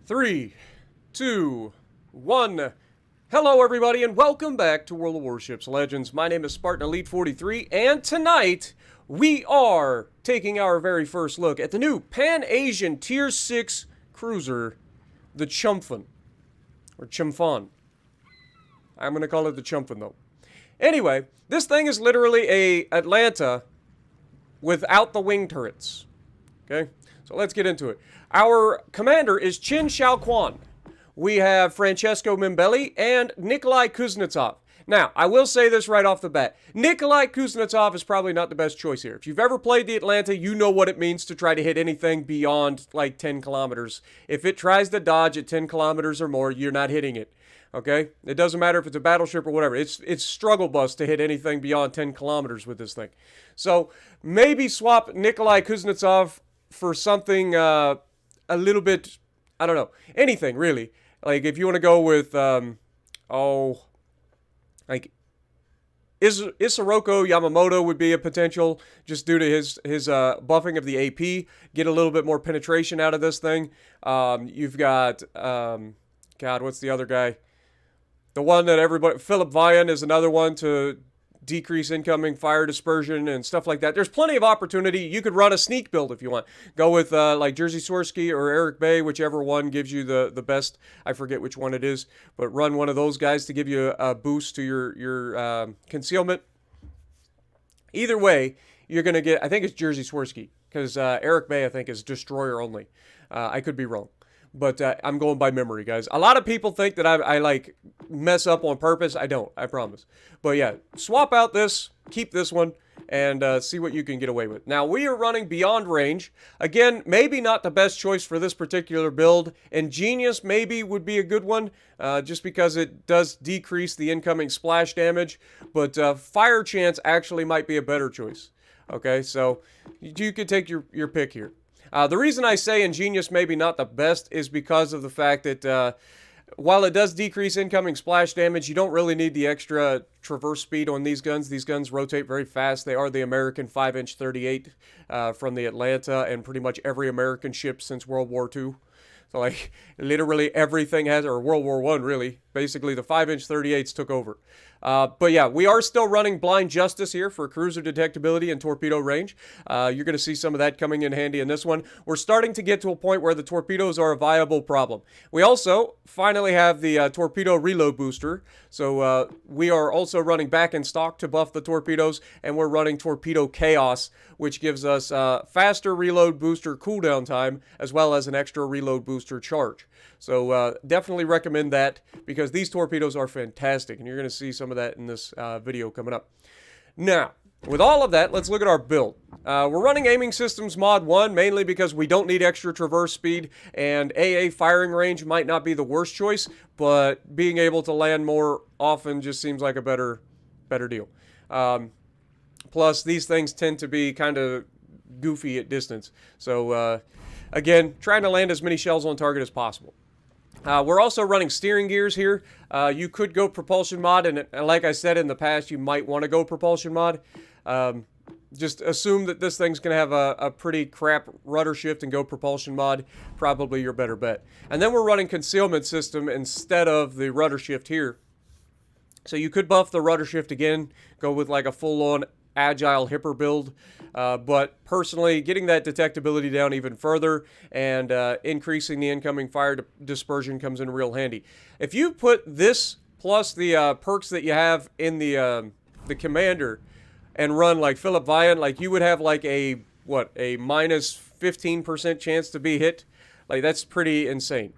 Three, two, one. Hello, everybody, and welcome back to World of Warships Legends. My name is Spartan Elite 43, and tonight we are taking our very first look at the new Pan-Asian Tier 6 cruiser, the Chumphon, or Chumphon. I'm going to call it the Chumphon, though. Anyway, this thing is literally a Atlanta without the wing turrets. Okay, so let's get into it. Our commander is Chumphon. We have Francesco Mimbelli and Nikolai Kuznetsov. Now, I will say this right off the bat. Nikolai Kuznetsov is probably not the best choice here. If you've ever played the Atlanta, you know what it means to try to hit anything beyond, like, 10 kilometers. If it tries to dodge at 10 kilometers or more, you're not hitting it. Okay? It doesn't matter if it's a battleship or whatever. It's struggle bus to hit anything beyond 10 kilometers with this thing. So, maybe swap Nikolai Kuznetsov for something a little bit, I don't know, anything, really. Like, if you want to go with, like, Isiroko Yamamoto would be a potential, just due to his buffing of the AP, get a little bit more penetration out of this thing. You've got, God, what's the other guy? The one that everybody, Philip Vian is another one to decrease incoming fire dispersion and stuff like that. There's plenty of opportunity. You could run a sneak build if you want. Go with like Jerzy Swirsky or Eric Bay, whichever one gives you the best. I forget which one it is, but run one of those guys to give you a boost to your concealment. Either way, you're going to get, I think it's Jerzy Swirsky, because Eric Bay, I think, is destroyer only. I could be wrong. But I'm going by memory, guys. A lot of people think that I like mess up on purpose. I don't, I promise. But yeah, swap out this, keep this one, and see what you can get away with. Now, we are running Beyond Range. Again, maybe not the best choice for this particular build. Ingenious maybe would be a good one, just because it does decrease the incoming splash damage. But Fire Chance actually might be a better choice. Okay, so you could take your pick here. The reason I say Ingenious maybe not the best is because of the fact that while it does decrease incoming splash damage, you don't really need the extra traverse speed on these guns. These guns rotate very fast. They are the American 5-inch 38 from the Atlanta and pretty much every American ship since World War II. So, like, literally everything has, or World War I, really. Basically, the 5-inch 38s took over. But yeah, we are still running Blind Justice here for cruiser detectability and torpedo range. You're going to see some of that coming in handy in this one. We're starting to get to a point where the torpedoes are a viable problem. We also finally have the torpedo reload booster. So we are also running back in stock to buff the torpedoes, and we're running Torpedo Chaos, which gives us faster reload booster cooldown time, as well as an extra reload booster charge. So definitely recommend that, because these torpedoes are fantastic, and you're going to see some of that in this video coming up. Now, with all of that, let's look at our build. We're running Aiming Systems Mod 1, mainly because we don't need extra traverse speed, and AA firing range might not be the worst choice, but being able to land more often just seems like a better deal. Plus, these things tend to be kind of goofy at distance. So, again, trying to land as many shells on target as possible. We're also running steering gears here. You could go propulsion mod, and like I said in the past, you might want to go propulsion mod. Just assume that this thing's going to have a pretty crap rudder shift and go propulsion mod. Probably your better bet. And then we're running concealment system instead of the rudder shift here. So you could buff the rudder shift again, go with like a full-on agile hipper build, but personally getting that detectability down even further and increasing the incoming fire dispersion comes in real handy. If you put this plus the perks that you have in the commander and run like Philip Vian, like you would have like a minus 15% chance to be hit. Like, that's pretty insane.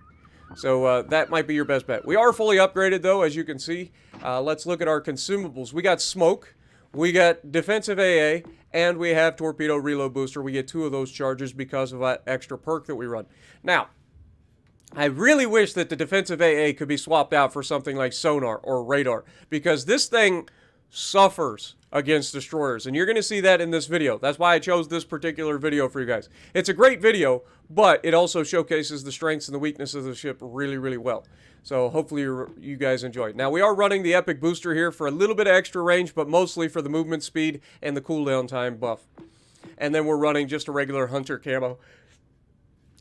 So that might be your best bet. We are fully upgraded though, as you can see. Let's look at our consumables. We got smoke. We got defensive AA, and we have torpedo reload booster. We get 2 of those charges because of that extra perk that we run. Now, I really wish that the defensive AA could be swapped out for something like sonar or radar, because this thing suffers against destroyers, and you're going to see that in this video. That's why I chose this particular video for you guys. It's a great video, but it also showcases the strengths and the weaknesses of the ship really, really well. So hopefully you guys enjoy it. Now, we are running the Epic Booster here for a little bit of extra range, but mostly for the movement speed and the cooldown time buff. And then we're running just a regular Hunter camo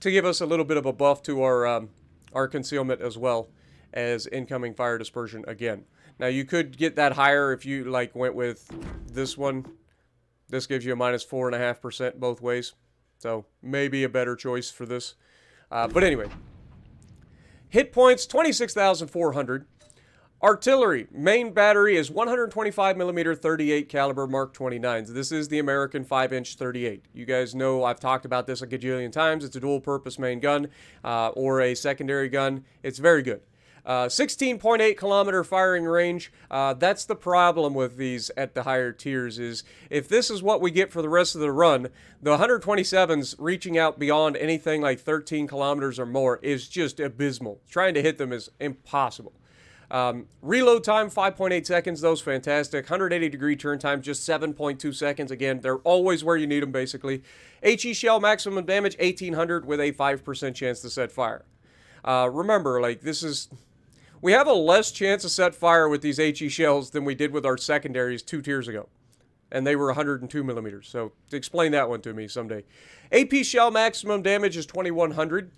to give us a little bit of a buff to our our concealment as well as incoming fire dispersion again. Now you could get that higher if you like went with this one. This gives you a minus 4.5% both ways. So maybe a better choice for this. But anyway, hit points 26,400. Artillery main battery is 125 millimeter 38 caliber Mark 29s. This is the American 5-inch 38. You guys know I've talked about this a gajillion times. It's a dual-purpose main gun or a secondary gun. It's very good. 16.8 kilometer firing range. That's the problem with these at the higher tiers is if this is what we get for the rest of the run, the 127s reaching out beyond anything like 13 kilometers or more is just abysmal. Trying to hit them is impossible. Reload time, 5.8 seconds. Those fantastic. 180-degree turn time, just 7.2 seconds. Again, they're always where you need them, basically. HE shell maximum damage, 1,800 with a 5% chance to set fire. Remember, like, this is... We have a less chance to set fire with these HE shells than we did with our secondaries 2 tiers ago. And they were 102 millimeters. So explain that one to me someday. AP shell maximum damage is 2,100.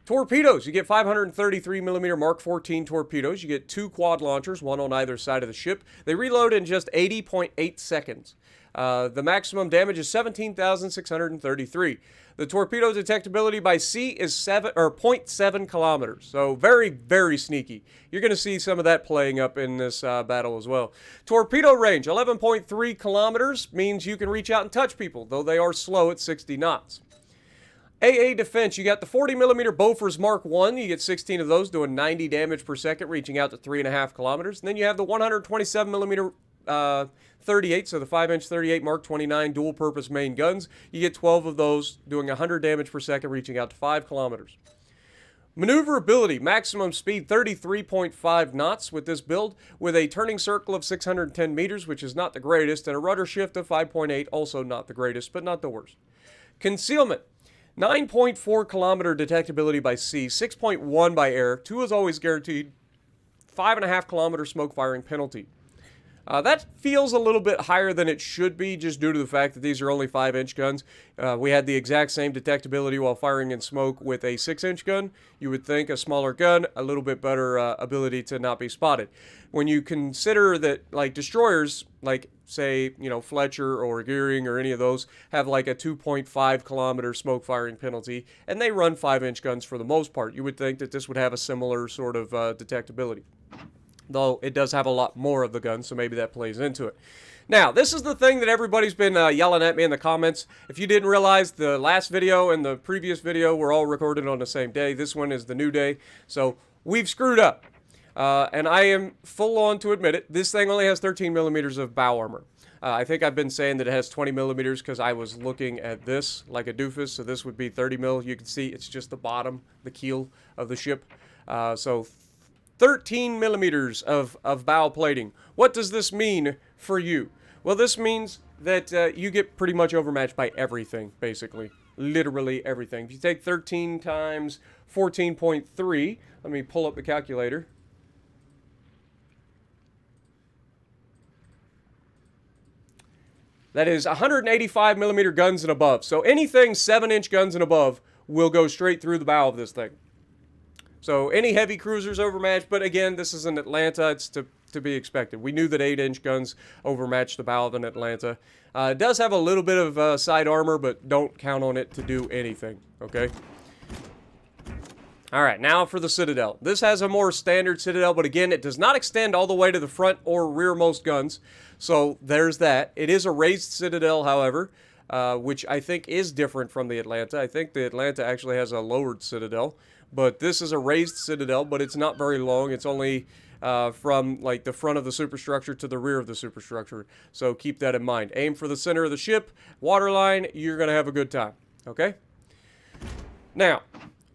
Torpedoes. You get 533 millimeter Mark 14 torpedoes. You get 2 quad launchers, one on either side of the ship. They reload in just 80.8 seconds. The maximum damage is 17,633. The torpedo detectability by sea is 0.7 kilometers. So very, very sneaky. You're going to see some of that playing up in this battle as well. Torpedo range, 11.3 kilometers, means you can reach out and touch people, though they are slow at 60 knots. AA defense, you got the 40 millimeter Bofors Mark 1. You get 16 of those doing 90 damage per second, reaching out to 3.5 kilometers. And then you have the 127 millimeter 38, so the 5-inch 38 Mark 29 dual-purpose main guns. You get 12 of those doing 100 damage per second, reaching out to 5 kilometers. Maneuverability, maximum speed 33.5 knots with this build, with a turning circle of 610 meters, which is not the greatest, and a rudder shift of 5.8, also not the greatest, but not the worst. Concealment, 9.4 kilometer detectability by sea, 6.1 by air, 2 is always guaranteed, 5.5 kilometer smoke firing penalty. That feels a little bit higher than it should be just due to the fact that these are only 5-inch guns. We had the exact same detectability while firing in smoke with a 6-inch gun. You would think a smaller gun, a little bit better ability to not be spotted. When you consider that, like, destroyers, like, say, you know, Fletcher or Gearing or any of those, have like a 2.5 kilometer smoke firing penalty, and they run 5-inch guns for the most part, you would think that this would have a similar sort of detectability. Though it does have a lot more of the gun, so maybe that plays into it. Now, this is the thing that everybody's been yelling at me in the comments. If you didn't realize, the last video and the previous video were all recorded on the same day. This one is the new day, so we've screwed up. And I am full on to admit it. This thing only has 13 millimeters of bow armor. I think I've been saying that it has 20 millimeters because I was looking at this like a doofus, so this would be 30 mil. You can see it's just the bottom, the keel of the ship. So 13 millimeters of bow plating. What does this mean for you? Well, this means that you get pretty much overmatched by everything, basically. Literally everything. If you take 13 times 14.3, let me pull up the calculator. That is 185 millimeter guns and above. So anything 7-inch guns and above will go straight through the bow of this thing. So any heavy cruisers overmatched, but again, this is an Atlanta. It's to be expected. We knew that 8-inch guns overmatched the bow of an Atlanta. It does have a little bit of side armor, but don't count on it to do anything, okay? All right, now for the Citadel. This has a more standard Citadel, but again, it does not extend all the way to the front or rearmost guns. So there's that. It is a raised Citadel, however, which I think is different from the Atlanta. I think the Atlanta actually has a lowered Citadel, but this is a raised Citadel, but it's not very long. It's only from like the front of the superstructure to the rear of the superstructure. So keep that in mind. Aim for the center of the ship, waterline, you're going to have a good time. Okay? Now,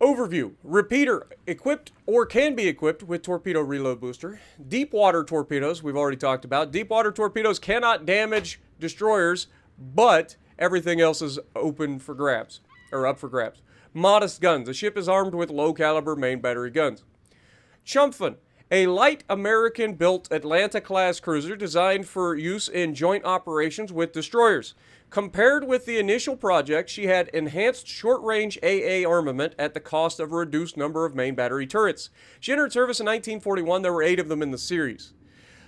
overview. Repeater, equipped or can be equipped with torpedo reload booster. Deep water torpedoes, we've already talked about. Deep water torpedoes cannot damage destroyers, but everything else is open for grabs, or up for grabs. Modest guns. The ship is armed with low caliber main battery guns. Chumphon, a light American-built Atlanta-class cruiser designed for use in joint operations with destroyers. Compared with the initial project, she had enhanced short-range AA armament at the cost of a reduced number of main battery turrets. She entered service in 1941. There were 8 of them in the series.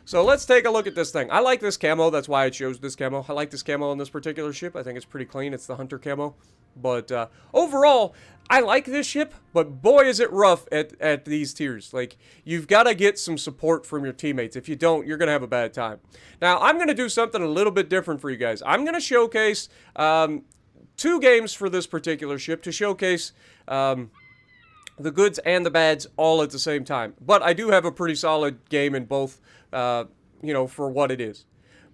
So let's take a look at this thing. I like this camo. That's why I chose this camo. I like this camo on this particular ship. I think it's pretty clean. It's the Hunter camo. But overall, I like this ship, but boy is it rough at these tiers. Like, you've got to get some support from your teammates. If you don't, you're going to have a bad time. Now, I'm going to do something a little bit different for you guys. I'm going to showcase 2 games for this particular ship to showcase the goods and the bads all at the same time. But I do have a pretty solid game in both, you know, for what it is.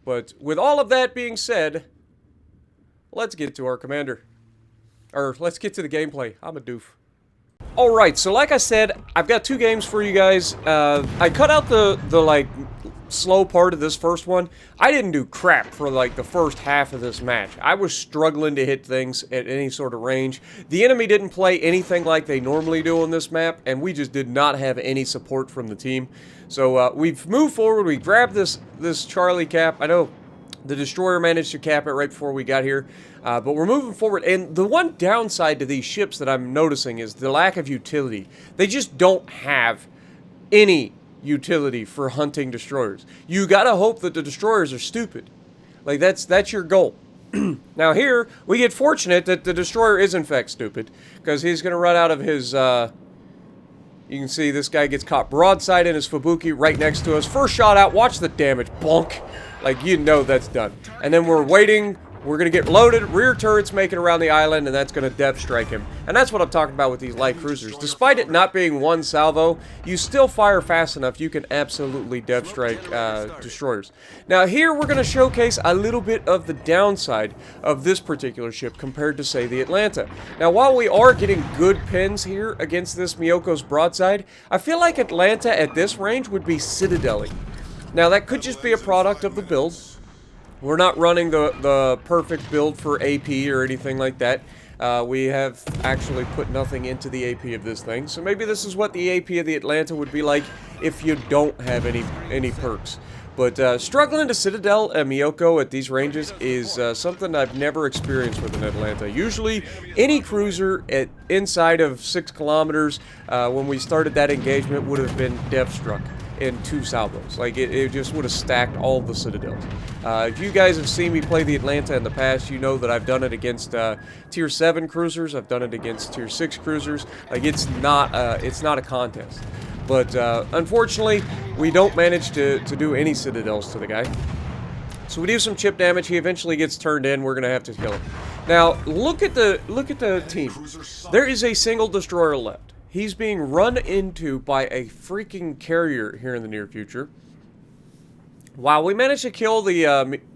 But with all of that being said, let's get to our commander. Or, let's get to the gameplay. I'm a doof. Alright, so like I said, I've got 2 games for you guys. I cut out the like, slow part of this first one. I didn't do crap for, like, the first half of this match. I was struggling to hit things at any sort of range. The enemy didn't play anything like they normally do on this map, and we just did not have any support from the team. So, we've moved forward. We grabbed this Charlie cap. I know the destroyer managed to cap it right before we got here. But we're moving forward, and the one downside to these ships that I'm noticing is the lack of utility. They just don't have any utility for hunting destroyers. You gotta hope that the destroyers are stupid. Like, that's your goal. Now here, we get fortunate that the destroyer is in fact stupid, because he's gonna run out of his, you can see this guy gets caught broadside in his Fubuki right next to us. First shot out, watch the damage, bonk. Like, you know that's done. And then we're waiting. We're going to get loaded, rear turrets making around the island, and that's going to depth strike him. And that's what I'm talking about with these light cruisers. Despite it not being one salvo, you still fire fast enough, you can absolutely depth strike destroyers. Now here we're going to showcase a little bit of the downside of this particular ship compared to, say, the Atlanta. Now while we are getting good pins here against this Miyoko's broadside, I feel like Atlanta at this range would be citadelling. Now that could just be a product of the build. We're not running the perfect build for AP or anything like that. We have actually put nothing into the AP of this thing. So maybe this is what the AP of the Atlanta would be like if you don't have any perks. But struggling to Citadel a Miyoko at these ranges is something I've never experienced with an Atlanta. Usually, any cruiser at inside of 6 kilometers, when we started that engagement, would have been depth struck in 2 salvos. Like, it just would have stacked all the Citadels. If you guys have seen me play the Atlanta in the past, you know that I've done it against Tier 7 cruisers. I've done it against Tier 6 cruisers. Like, it's not a contest. But unfortunately, we don't manage to do any Citadels to the guy. So we do some chip damage. He eventually gets turned in. We're gonna have to kill him. Now, look at the team. There is a single destroyer left. He's being run into by a freaking carrier here in the near future. Wow, we managed to kill the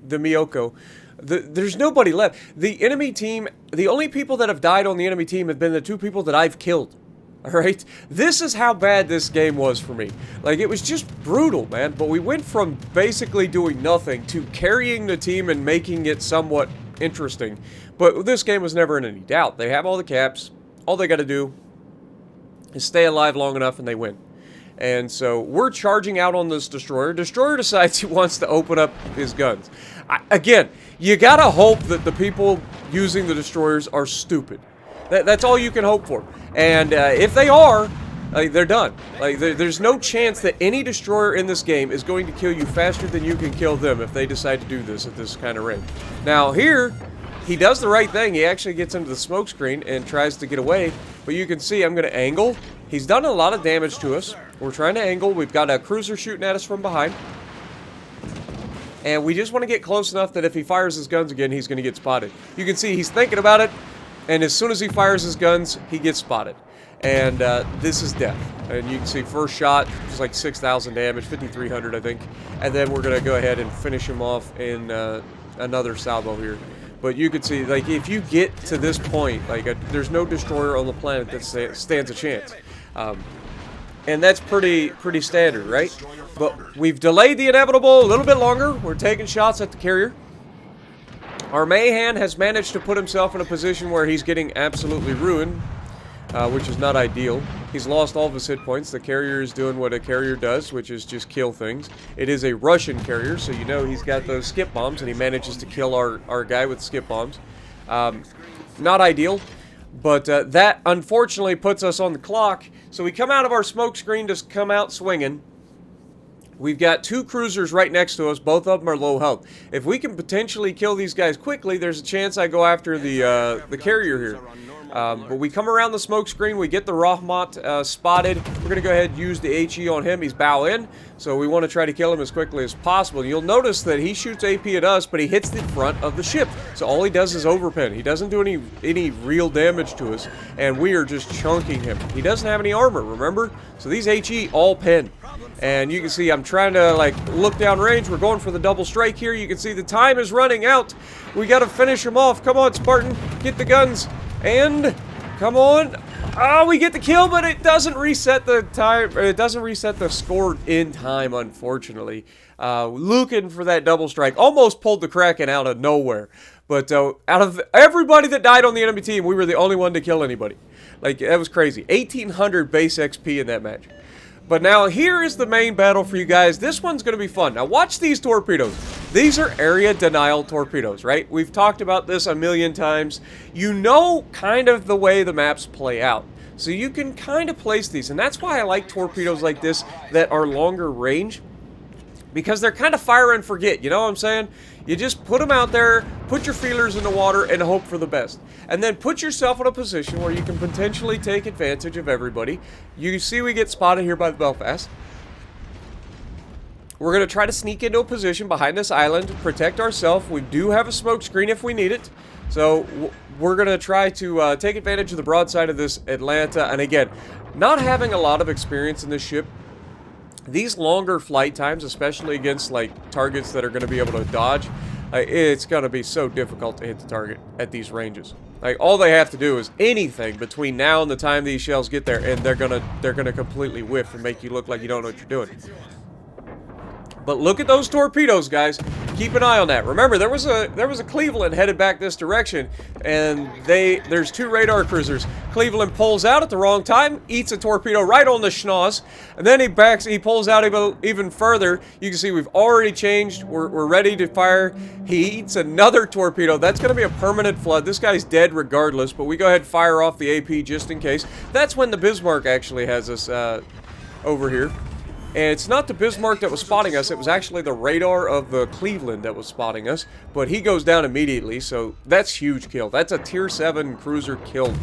Miyoko. There's nobody left. The enemy team, the only people that have died on the enemy team have been the 2 people that I've killed. Alright? This is how bad this game was for me. Like, it was just brutal, man. But we went from basically doing nothing to carrying the team and making it somewhat interesting. But this game was never in any doubt. They have all the caps. All they got to do is stay alive long enough and they win. And so we're charging out on this destroyer. Destroyer decides he wants to open up his guns. Again, you gotta hope that the people using the destroyers are stupid. That's all you can hope for. And if they are, they're done. Like, there's no chance that any destroyer in this game is going to kill you faster than you can kill them if they decide to do this at this kind of range. Now here, he does the right thing. He actually gets into the smoke screen and tries to get away. But you can see I'm going to angle. He's done a lot of damage to us. We're trying to angle. We've got a cruiser shooting at us from behind. And we just want to get close enough that if he fires his guns again, he's going to get spotted. You can see he's thinking about it. And as soon as he fires his guns, he gets spotted. And this is death. And you can see first shot, just like 6,000 damage, 5,300 I think. And then we're going to go ahead and finish him off in another salvo here. But you can see, like, if you get to this point, like, there's no destroyer on the planet that stands a chance. And that's pretty standard, right? But we've delayed the inevitable a little bit longer. We're taking shots at the carrier. Our Mayhan has managed to put himself in a position where he's getting absolutely ruined. which is not ideal. He's lost all of his hit points. The carrier is doing what a carrier does, which is just kill things. It is a Russian carrier, so you know he's got those skip bombs, and he manages to kill our guy with skip bombs. Not ideal, but that unfortunately puts us on the clock. So we come out of our smoke screen to come out swinging. We've got 2 cruisers right next to us. Both of them are low health. If we can potentially kill these guys quickly, there's a chance I go after the carrier here. But we come around the smoke screen. We get the Rahmat spotted. We're going to go ahead and use the HE on him. He's bow in, so we want to try to kill him as quickly as possible. You'll notice that he shoots AP at us, but he hits the front of the ship. So all he does is overpin. He doesn't do any real damage to us, and we are just chunking him. He doesn't have any armor, remember? So these HE all pin. And you can see I'm trying to like look down range. We're going for the double strike here. You can see the time is running out. We got to finish him off. Come on, Spartan. Get the guns. And come on. Oh, we get the kill, but it doesn't reset the time. It doesn't reset the score in time, unfortunately. Looking for that double strike. Almost pulled the Kraken out of nowhere. But out of everybody that died on the enemy team, we were the only one to kill anybody. Like, that was crazy. 1,800 base XP in that match. But now here is the main battle for you guys. This one's going to be fun. Now watch these torpedoes. These are area denial torpedoes, right? We've talked about this a million times. You know kind of the way the maps play out. So you can kind of place these. And that's why I like torpedoes like this that are longer range. Because they're kind of fire and forget, you know what I'm saying? You just put them out there, put your feelers in the water, and hope for the best. And then put yourself in a position where you can potentially take advantage of everybody. You see we get spotted here by the Belfast. We're going to try to sneak into a position behind this island, protect ourselves. We do have a smoke screen if we need it. So we're going to try to take advantage of the broadside of this Atlanta. And again, not having a lot of experience in this ship, these longer flight times, especially against like targets that are going to be able to dodge, it's going to be so difficult to hit the target at these ranges. Like, all they have to do is anything between now and the time these shells get there, and they're gonna completely whiff and make you look like you don't know what you're doing. But look at those torpedoes, guys. Keep an eye on that. Remember, there was a Cleveland headed back this direction, and there's 2 radar cruisers. Cleveland pulls out at the wrong time, eats a torpedo right on the schnoz, and then he pulls out even further. You can see we've already changed. We're ready to fire. He eats another torpedo. That's going to be a permanent flood. This guy's dead regardless, but we go ahead and fire off the AP just in case. That's when the Bismarck actually has us over here. And it's not the Bismarck that was spotting us, it was actually the radar of the Cleveland that was spotting us. But he goes down immediately, so that's huge kill. That's a tier 7 cruiser killed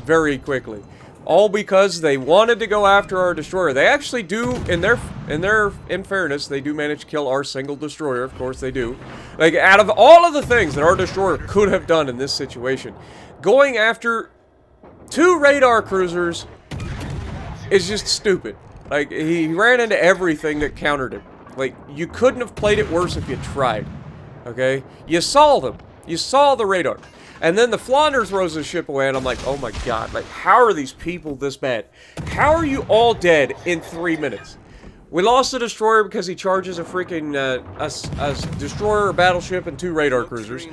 very quickly. All because they wanted to go after our destroyer. They actually do, in fairness, they do manage to kill our single destroyer, of course they do. Like, out of all of the things that our destroyer could have done in this situation, going after 2 radar cruisers is just stupid. Like, he ran into everything that countered him. Like, you couldn't have played it worse if you tried. Okay? You saw them. You saw the radar. And then the Flounder throws his ship away, and I'm like, oh my god. Like, how are these people this bad? How are you all dead in 3 minutes? We lost the destroyer because he charges a freaking a destroyer, a battleship, and 2 radar cruisers.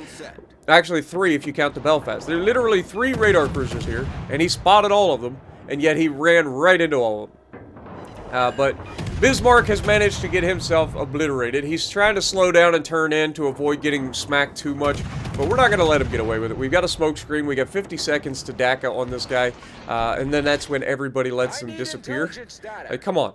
Actually, 3 if you count the Belfast. There are literally 3 radar cruisers here, and he spotted all of them, and yet he ran right into all of them. But Bismarck has managed to get himself obliterated. He's trying to slow down and turn in to avoid getting smacked too much, but we're not going to let him get away with it. We've got a smoke screen. We got 50 seconds to DACA on this guy, and then that's when everybody lets him disappear. Hey, come on.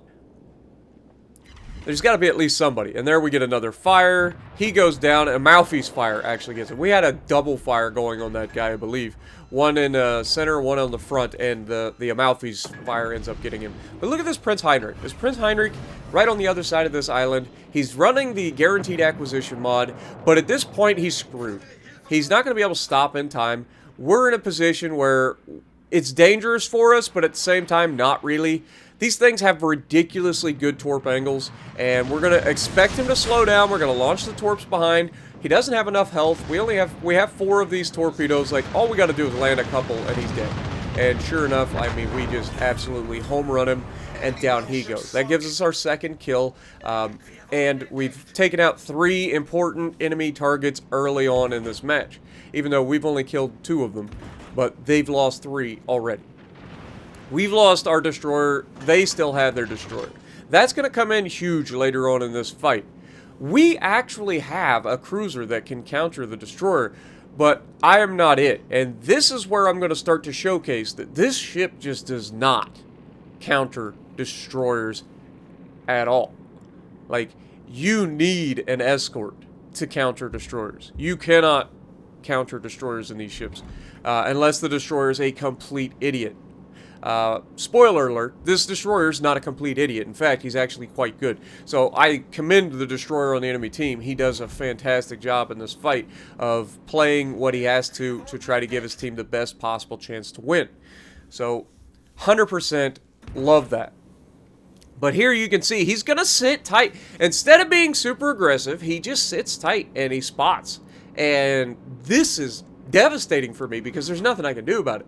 There's got to be at least somebody. And there we get another fire. He goes down, and Malfi's fire actually gets him. We had a double fire going on that guy, I believe. One in the center, one on the front, and the Amalfi's fire ends up getting him. But look at this Prince Heinrich. This Prince Heinrich, right on the other side of this island, he's running the Guaranteed Acquisition mod, but at this point, he's screwed. He's not going to be able to stop in time. We're in a position where it's dangerous for us, but at the same time, not really. These things have ridiculously good torp angles, and we're going to expect him to slow down. We're going to launch the torps behind. He doesn't have enough health. We have 4 of these torpedoes. Like, all we got to do is land a couple, and he's dead. And sure enough, I mean, we just absolutely home run him, and down he goes. That gives us our second kill, and we've taken out 3 important enemy targets early on in this match, even though we've only killed 2 of them. but they've lost 3 already. We've lost our destroyer. They still have their destroyer. That's going to come in huge later on in this fight. We actually have a cruiser that can counter the destroyer, but I am not it. And this is where I'm going to start to showcase that this ship just does not counter destroyers at all. Like, you need an escort to counter destroyers. You cannot counter destroyers in these ships unless the destroyer is a complete idiot. Spoiler alert, this destroyer is not a complete idiot. In fact, he's actually quite good. So I commend the destroyer on the enemy team. He does a fantastic job in this fight of playing what he has to try to give his team the best possible chance to win. So 100% love that. But here you can see he's going to sit tight. Instead of being super aggressive, he just sits tight and he spots. And this is devastating for me because there's nothing I can do about it.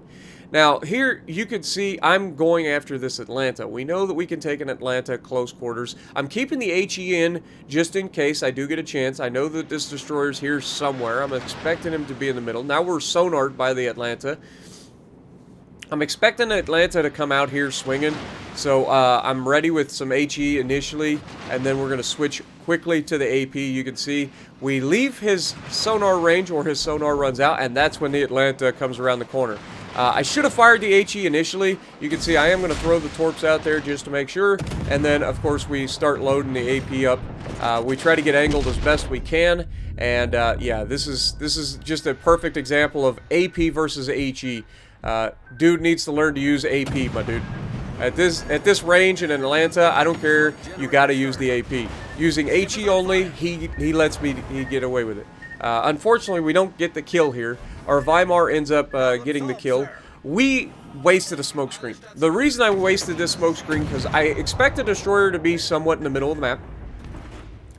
Now, here you can see I'm going after this Atlanta. We know that we can take an Atlanta close quarters. I'm keeping the HE in just in case I do get a chance. I know that this destroyer's here somewhere. I'm expecting him to be in the middle. Now we're sonared by the Atlanta. I'm expecting Atlanta to come out here swinging. So I'm ready with some HE initially, and then we're going to switch quickly to the AP. You can see we leave his sonar range or his sonar runs out, and that's when the Atlanta comes around the corner. I should have fired the HE initially. You can see I am going to throw the torps out there just to make sure. And then, of course, we start loading the AP up. We try to get angled as best we can. And, yeah, this is just a perfect example of AP versus HE. Dude needs to learn to use AP, my dude. At this range in Atlanta, I don't care. You got to use the AP. Using HE only, he lets me get away with it. Unfortunately, we don't get the kill here. Our Weimar ends up getting the kill. We wasted a smoke screen. The reason I wasted this smoke screen because I expected a destroyer to be somewhat in the middle of the map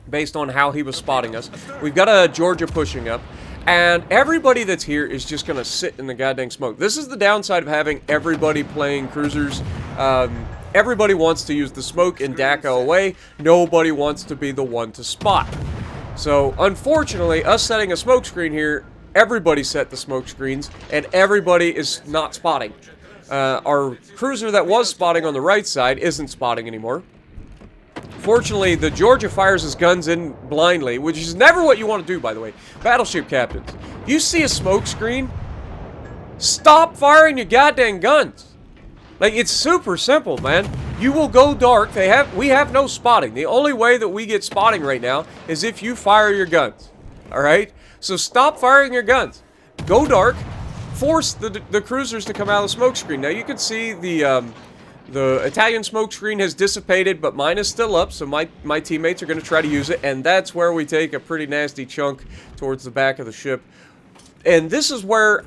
based on how he was spotting us. We've got a Georgia pushing up, and everybody that's here is just going to sit in the goddamn smoke. This is the downside of having everybody playing cruisers. Everybody wants to use the smoke and DACA away. Nobody wants to be the one to spot. So, unfortunately, us setting a smoke screen here, everybody set the smoke screens, and everybody is not spotting. Our cruiser that was spotting on the right side isn't spotting anymore. Fortunately, the Georgia fires his guns in blindly, which is never what you want to do, by the way. Battleship captains, if you see a smoke screen, stop firing your goddamn guns. Like, it's super simple, man. You will go dark. We have no spotting. The only way that we get spotting right now is if you fire your guns. Alright? So stop firing your guns. Go dark. Force the cruisers to come out of the smoke screen. Now you can see the Italian smoke screen has dissipated, but mine is still up, so my teammates are going to try to use it, and that's where we take a pretty nasty chunk towards the back of the ship. And this is where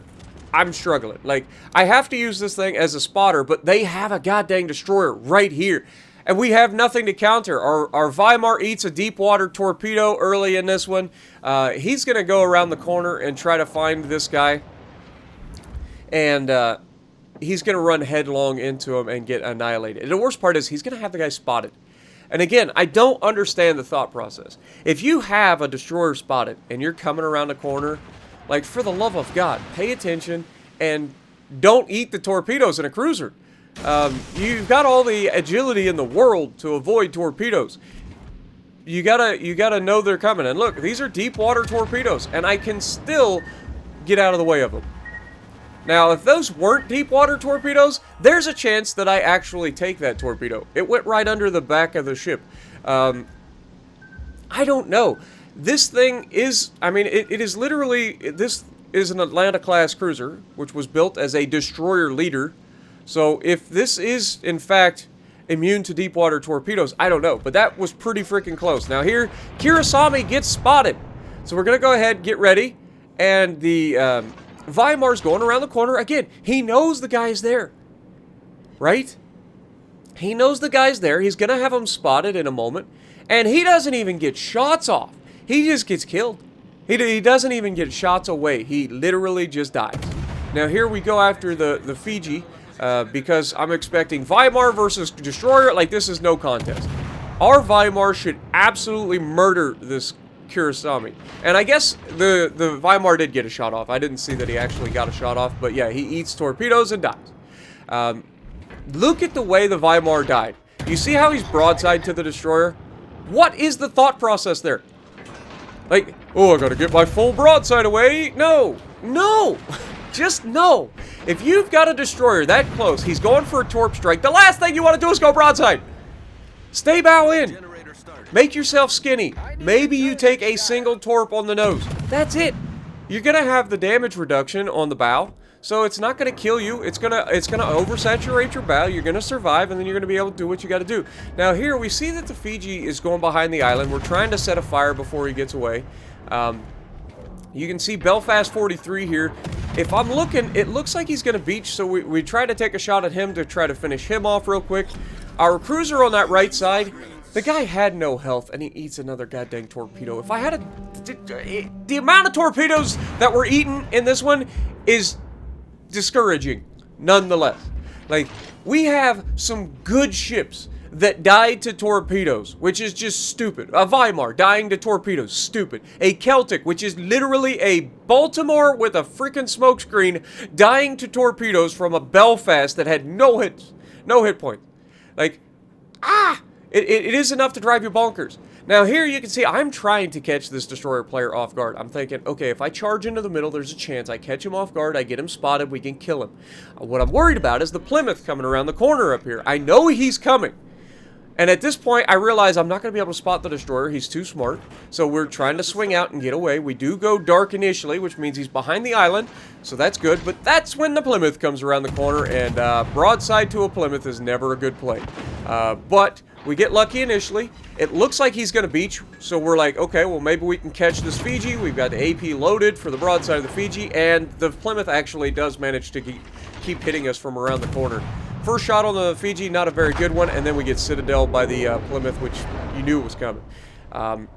I'm struggling. Like, I have to use this thing as a spotter, but they have a goddamn destroyer right here. And we have nothing to counter. Our Weimar eats a deep water torpedo early in this one. He's going to go around the corner and try to find this guy. And he's going to run headlong into him and get annihilated. And the worst part is he's going to have the guy spotted. And again, I don't understand the thought process. If you have a destroyer spotted and you're coming around the corner, like, for the love of God, pay attention and don't eat the torpedoes in a cruiser. You've got all the agility in the world to avoid torpedoes. You gotta know they're coming. And look, these are deep water torpedoes, and I can still get out of the way of them. Now, if those weren't deep water torpedoes, there's a chance that I actually take that torpedo. It went right under the back of the ship. I don't know. This thing is, I mean, it is literally, this is an Atlanta-class cruiser, which was built as a destroyer leader. So if this is, in fact, immune to deep water torpedoes, I don't know. But that was pretty freaking close. Now here, Kirasami gets spotted. So we're going to go ahead, get ready. And the Weimar's going around the corner. Again, he knows the guy's there. Right? He knows the guy's there. He's going to have him spotted in a moment. And he doesn't even get shots off. He just gets killed. He doesn't even get shots away. He literally just dies. Now here we go after the Fiji. Because I'm expecting Weimar versus Destroyer. Like, this is no contest. Our Weimar should absolutely murder this Kurasami. And I guess the Weimar did get a shot off. I didn't see that he actually got a shot off, but yeah, he eats torpedoes and dies. Look at the way the Weimar died. You see how he's broadside to the destroyer? What is the thought process there? Like, oh, I gotta get my full broadside away. No, no, just no. If you've got a destroyer that close, he's going for a torp strike. The last thing you want to do is go broadside. Stay bow in. Make yourself skinny. Maybe you take a single torp on the nose. That's it. You're gonna have the damage reduction on the bow. So it's not going to kill you. It's gonna oversaturate your bow. You're going to survive, and then you're going to be able to do what you got to do. Now here we see that the Fiji is going behind the island. We're trying to set a fire before he gets away. You can see Belfast 43 here. If I'm looking, it looks like he's going to beach. So we try to take a shot at him to try to finish him off real quick. Our cruiser on that right side, the guy had no health, and he eats another goddamn torpedo. If I had the amount of torpedoes that were eaten in this one is discouraging, nonetheless. Like, we have some good ships that died to torpedoes, which is just stupid. A Weimar dying to torpedoes, stupid. A Celtic, which is literally a Baltimore with a freaking smokescreen, dying to torpedoes from a Belfast that had no hit points. Like, it is enough to drive you bonkers. Now here you can see I'm trying to catch this destroyer player off guard. I'm thinking, okay, if I charge into the middle, there's a chance I catch him off guard, I get him spotted, we can kill him. What I'm worried about is the Plymouth coming around the corner up here. I know he's coming. And at this point, I realize I'm not going to be able to spot the destroyer. He's too smart. So we're trying to swing out and get away. We do go dark initially, which means he's behind the island. So that's good. But that's when the Plymouth comes around the corner. And broadside to a Plymouth is never a good play. But we get lucky initially. It looks like he's going to beach. So we're like, okay, well, maybe we can catch this Fiji. We've got the AP loaded for the broadside of the Fiji. And the Plymouth actually does manage to keep hitting us from around the corner. First shot on the Fiji, not a very good one, and then we get Citadel by the Plymouth, which you knew was coming.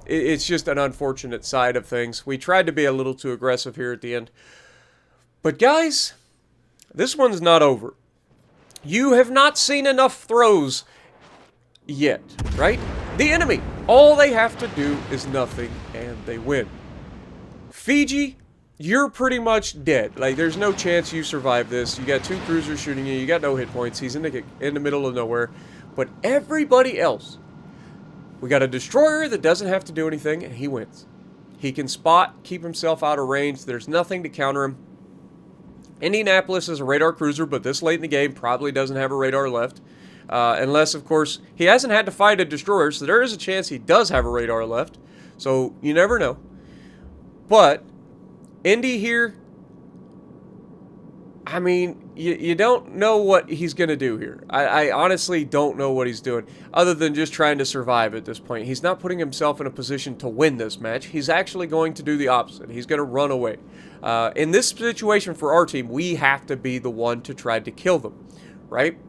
It's just an unfortunate side of things. We tried to be a little too aggressive here at the end. But guys, this one's not over. You have not seen enough throws yet, right? The enemy, all they have to do is nothing, and they win. Fiji, you're pretty much dead. Like, there's no chance you survive this. You got two cruisers shooting you. You got no hit points. He's in the middle of nowhere. But everybody else, we got a destroyer that doesn't have to do anything, and he wins. He can spot, keep himself out of range. There's nothing to counter him. Indianapolis is a radar cruiser, but this late in the game probably doesn't have a radar left. Unless, of course, he hasn't had to fight a destroyer, so there is a chance he does have a radar left. So, you never know. But Indy here, I mean, you don't know what he's going to do here. I honestly don't know what he's doing, other than just trying to survive at this point. He's not putting himself in a position to win this match. He's actually going to do the opposite. He's going to run away. In this situation for our team, we have to be the one to try to kill them, right?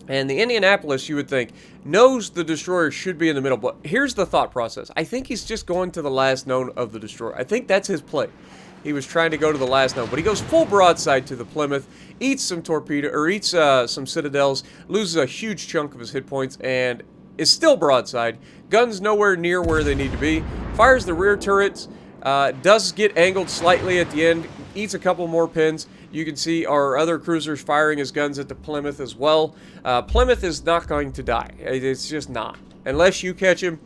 And the Indianapolis, you would think, knows the destroyer should be in the middle, but here's the thought process. I think he's just going to the last known of the destroyer. I think that's his play. He was trying to go to the last known, but he goes full broadside to the Plymouth, eats some torpedo, or eats some Citadels, loses a huge chunk of his hit points, and is still broadside. Guns nowhere near where they need to be. Fires the rear turrets, does get angled slightly at the end, eats a couple more pins. You can see our other cruisers firing his guns at the Plymouth as well. Plymouth is not going to die. It's just not. Unless you catch him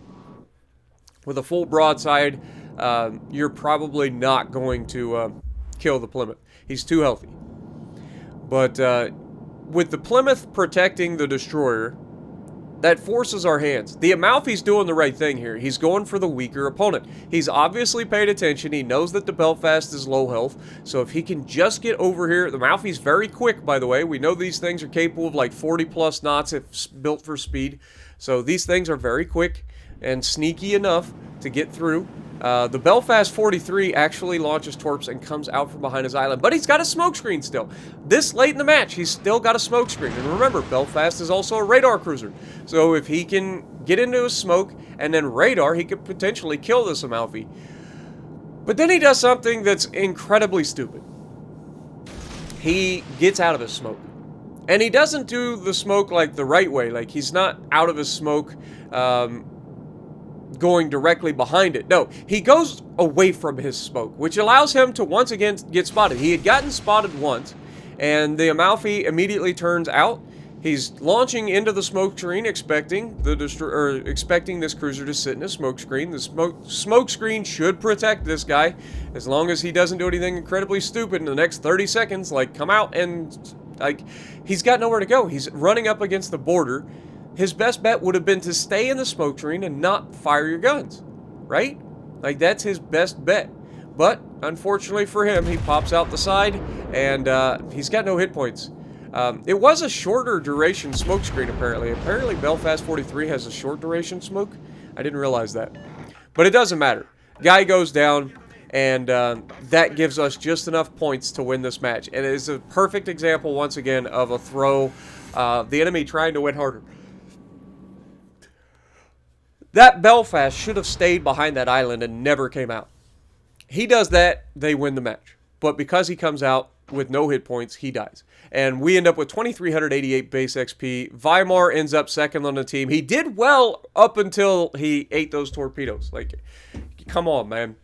with a full broadside, you're probably not going to kill the Plymouth. He's too healthy. But with the Plymouth protecting the destroyer, that forces our hands. The Amalfi's doing the right thing here. He's going for the weaker opponent. He's obviously paid attention. He knows that the Belfast is low health. So if he can just get over here. The Amalfi's very quick, by the way. We know these things are capable of like 40 plus knots if built for speed. So these things are very quick and sneaky enough to get through. The Belfast 43 actually launches torps and comes out from behind his island, but he's got a smokescreen still. This late in the match, he's still got a smokescreen. And remember, Belfast is also a radar cruiser. So if he can get into his smoke and then radar, he could potentially kill this Amalfi. But then he does something that's incredibly stupid. He gets out of his smoke. And he doesn't do the smoke like the right way. Like, he's not out of his smoke going directly behind it. No, he goes away from his smoke, which allows him to once again get spotted. He had gotten spotted once, and the Amalfi immediately turns out. He's launching into the smoke screen, expecting this cruiser to sit in a smoke screen. The smoke screen should protect this guy, as long as he doesn't do anything incredibly stupid in the next 30 seconds, like come out and, like, he's got nowhere to go. He's running up against the border. His best bet would have been to stay in the smoke screen and not fire your guns, right? Like, that's his best bet. But unfortunately for him, he pops out the side, and he's got no hit points. It was a shorter duration smoke screen, apparently. Apparently, Belfast 43 has a short duration smoke. I didn't realize that. But it doesn't matter. Guy goes down, and that gives us just enough points to win this match. And it is a perfect example, once again, of a throw, the enemy trying to win harder. That Belfast should have stayed behind that island and never came out. He does that, they win the match. But because he comes out with no hit points, he dies. And we end up with 2,388 base XP. Weimar ends up second on the team. He did well up until he ate those torpedoes. Like, come on, man.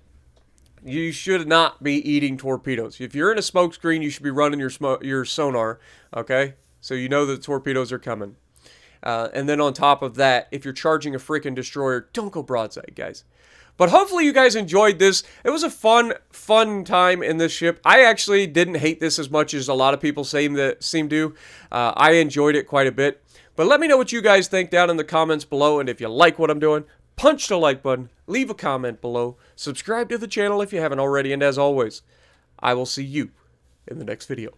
You should not be eating torpedoes. If you're in a smoke screen, you should be running your sonar, okay? So you know the torpedoes are coming. And then on top of that, if you're charging a freaking destroyer, don't go broadside, guys. But hopefully you guys enjoyed this. It was a fun time in this ship. I actually didn't hate this as much as a lot of people seem to. I enjoyed it quite a bit. But let me know what you guys think down in the comments below. And if you like what I'm doing, punch the like button, leave a comment below, subscribe to the channel if you haven't already. And as always, I will see you in the next video.